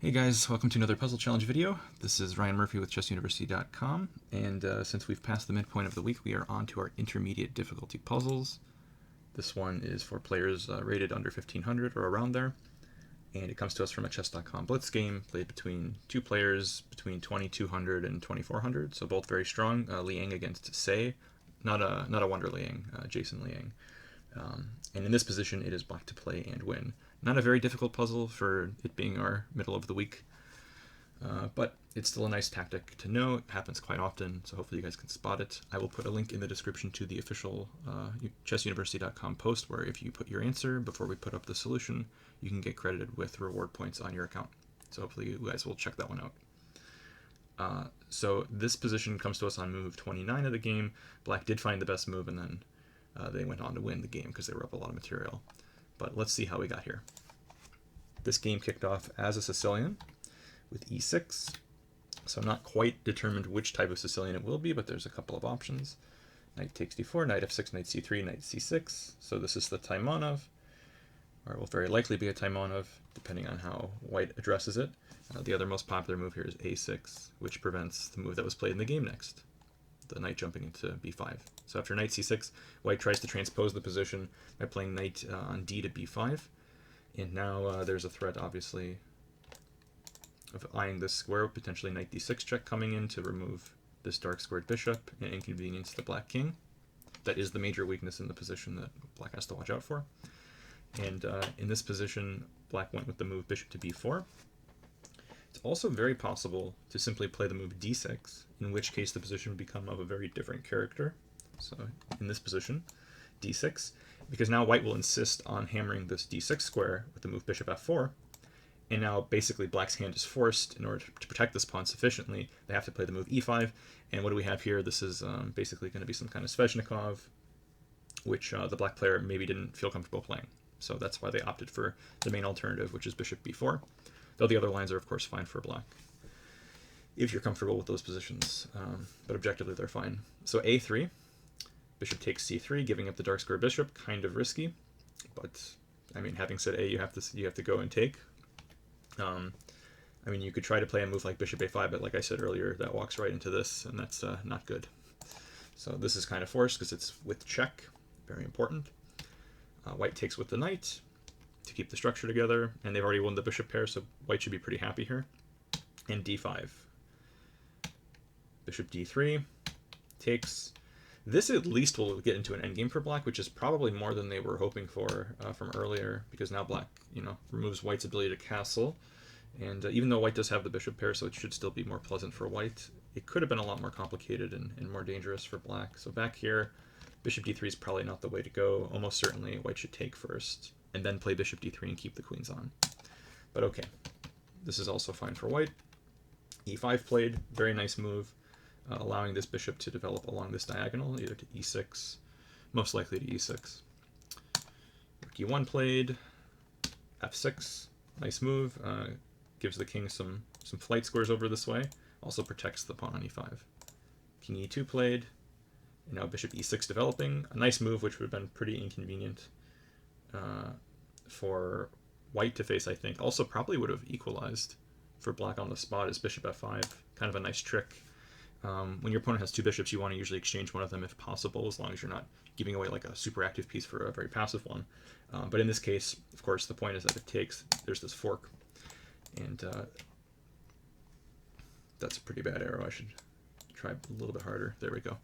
Hey guys, welcome to another puzzle challenge video. This is Ryan Murphy with ChessUniversity.com, and since we've passed the midpoint of the week, we are on to our intermediate difficulty puzzles. This one is for players rated under 1500 or around there, and it comes to us from a Chess.com Blitz game played between two players between 2200 and 2400, so both very strong. Liang against Sei, not a Wonder Liang, Jason Liang. And in this position, it is black to play and win. Not a very difficult puzzle for it being our middle of the week, but it's still a nice tactic to know. It happens quite often, so hopefully you guys can spot it. I will put a link in the description to the official ChessUniversity.com post where if you put your answer before we put up the solution, you can get credited with reward points on your account. So hopefully you guys will check that one out. So this position comes to us on move 29 of the game. Black did find the best move, and then they went on to win the game because they were up a lot of material. But let's see how we got here. This game kicked off as a Sicilian with e6. So I'm not quite determined which type of Sicilian it will be, but there's a couple of options. Knight takes d4, knight f6, knight c3, knight c6. So this is the Taimanov, or it will very likely be a Taimanov, depending on how white addresses it. The other most popular move here is a6, which prevents the move that was played in the game next, the knight jumping into b5. So after knight c6, white tries to transpose the position by playing knight on d to b5. And now there's a threat, obviously, of eyeing this square, potentially knight d6 check coming in to remove this dark squared bishop and inconvenience the black king. That is the major weakness in the position that black has to watch out for. And in this position, black went with the move bishop to b4. It's also very possible to simply play the move d6, in which case the position would become of a very different character. So in this position, d6, because now white will insist on hammering this d6 square with the move bishop f4, and now basically black's hand is forced. In order to protect this pawn sufficiently, they have to play the move e5, and what do we have here? This is basically going to be some kind of Sveshnikov, which the black player maybe didn't feel comfortable playing. So that's why they opted for the main alternative, which is bishop b4, though the other lines are of course fine for black, if you're comfortable with those positions, but objectively they're fine. So a3, bishop takes c3, giving up the dark square bishop, kind of risky, but I mean, having said a, you have to go and take. I mean, you could try to play a move like bishop a5, but like I said earlier, that walks right into this, and that's not good. So this is kind of forced because it's with check, very important. White takes with the knight to keep the structure together, and they've already won the bishop pair, so white should be pretty happy here. And d5. Bishop d3 takes. This at least will get into an endgame for black, which is probably more than they were hoping for from earlier, because now black, removes white's ability to castle. And even though white does have the bishop pair, so it should still be more pleasant for white, it could have been a lot more complicated and more dangerous for black. So back here, bishop d3 is probably not the way to go. Almost certainly white should take first, and then play bishop d3 and keep the queens on. But okay, this is also fine for white. e5 played, very nice move. Allowing this bishop to develop along this diagonal, either to e6, most likely to e6. Rook e1 played, f6, nice move, gives the king some flight squares over this way, also protects the pawn on e5. King e2 played, and now bishop e6 developing, a nice move which would have been pretty inconvenient for white to face, I think. Also probably would have equalized for black on the spot as bishop f5, kind of a nice trick. When your opponent has two bishops, you want to usually exchange one of them if possible, as long as you're not giving away like a super active piece for a very passive one. But in this case, of course, the point is that it takes, there's this fork, and that's a pretty bad arrow. I should try a little bit harder. There we go.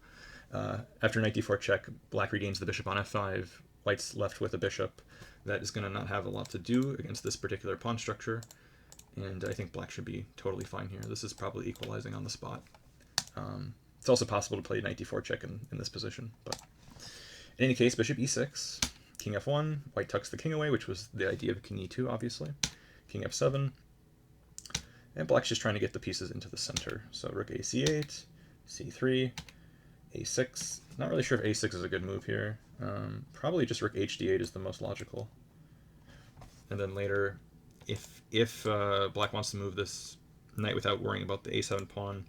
After knight d4 check, black regains the bishop on f5. White's left with a bishop that is going to not have a lot to do against this particular pawn structure, and I think black should be totally fine here. This is probably equalizing on the spot. It's also possible to play knight d4 check in this position, but in any case, bishop e6, king f1, white tucks the king away, which was the idea of king e2, obviously. King f7, and black's just trying to get the pieces into the center. So rook a c8, c3, a6. Not really sure if a6 is a good move here. Probably just rook hd8 is the most logical. And then later, if black wants to move this knight without worrying about the a7 pawn,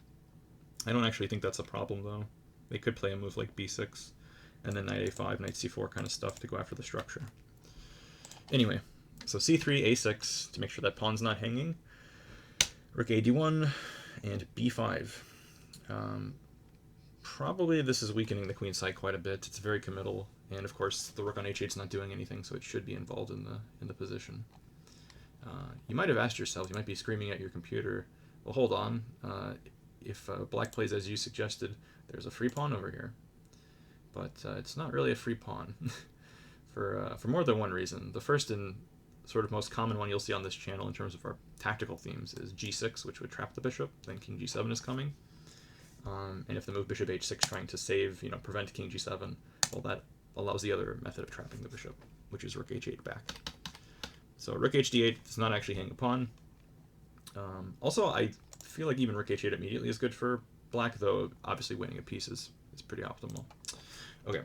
I don't actually think that's a problem, though. They could play a move like b6, and then knight a5, knight c4 kind of stuff to go after the structure. Anyway, so c3, a6, to make sure that pawn's not hanging. Rook ad1 and b5. Probably this is weakening the queen side quite a bit. It's very committal, and of course the rook on h8 is not doing anything, so it should be involved in the position. You might have asked yourself, you might be screaming at your computer, well, hold on, if black plays as you suggested, there's a free pawn over here. But it's not really a free pawn for more than one reason. The first and sort of most common one you'll see on this channel in terms of our tactical themes is g6, which would trap the bishop. Then king g7 is coming. And if the move bishop h6 trying to save, prevent king g7, well, that allows the other method of trapping the bishop, which is rook h8 back. So rook hd8 does not actually hang a pawn. Also, I feel like even rook h8 immediately is good for black, though obviously winning a piece is pretty optimal. Okay.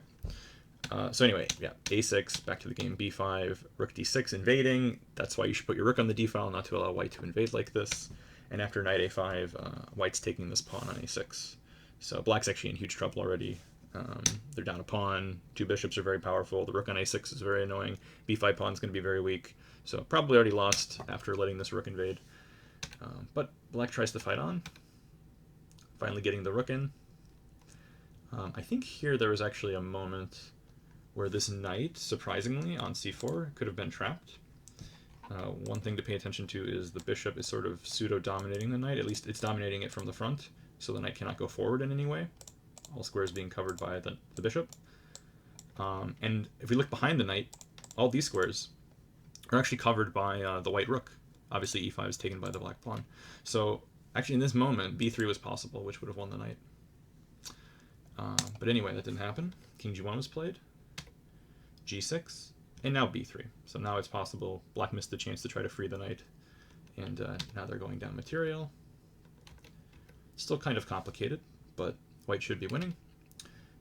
So anyway, yeah, a6, back to the game, b5, rook d6 invading. That's why you should put your rook on the d file, not to allow white to invade like this. And after knight a5, white's taking this pawn on a6. So black's actually in huge trouble already. They're down a pawn. Two bishops are very powerful. The rook on a6 is very annoying. b5 pawn's going to be very weak. So probably already lost after letting this rook invade. But black tries to fight on, finally getting the rook in. I think here there was actually a moment where this knight, surprisingly, on c4 could have been trapped. One thing to pay attention to is the bishop is sort of pseudo-dominating the knight. At least it's dominating it from the front, so the knight cannot go forward in any way. All squares being covered by the bishop. And if we look behind the knight, all these squares are actually covered by the white rook. Obviously e5 is taken by the black pawn. So actually in this moment, b3 was possible, which would have won the knight. But anyway, that didn't happen. King g1 was played, g6, and now b3. So now it's possible. Black missed the chance to try to free the knight, and now they're going down material. Still kind of complicated, but white should be winning.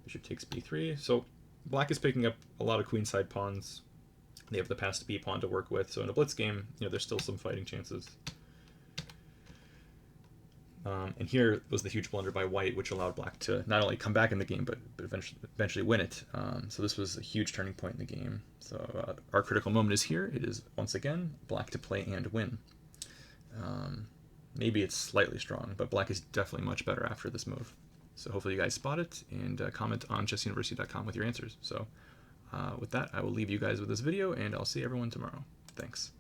Bishop takes b3. So black is picking up a lot of queenside pawns. They have the passed b pawn to work with. So in a blitz game, there's still some fighting chances. And here was the huge blunder by white, which allowed black to not only come back in the game, but eventually win it. So this was a huge turning point in the game. So our critical moment is here. It is, once again, black to play and win. Maybe it's slightly strong, but black is definitely much better after this move. So hopefully you guys spot it, and comment on chessuniversity.com with your answers. So with that, I will leave you guys with this video, and I'll see everyone tomorrow. Thanks.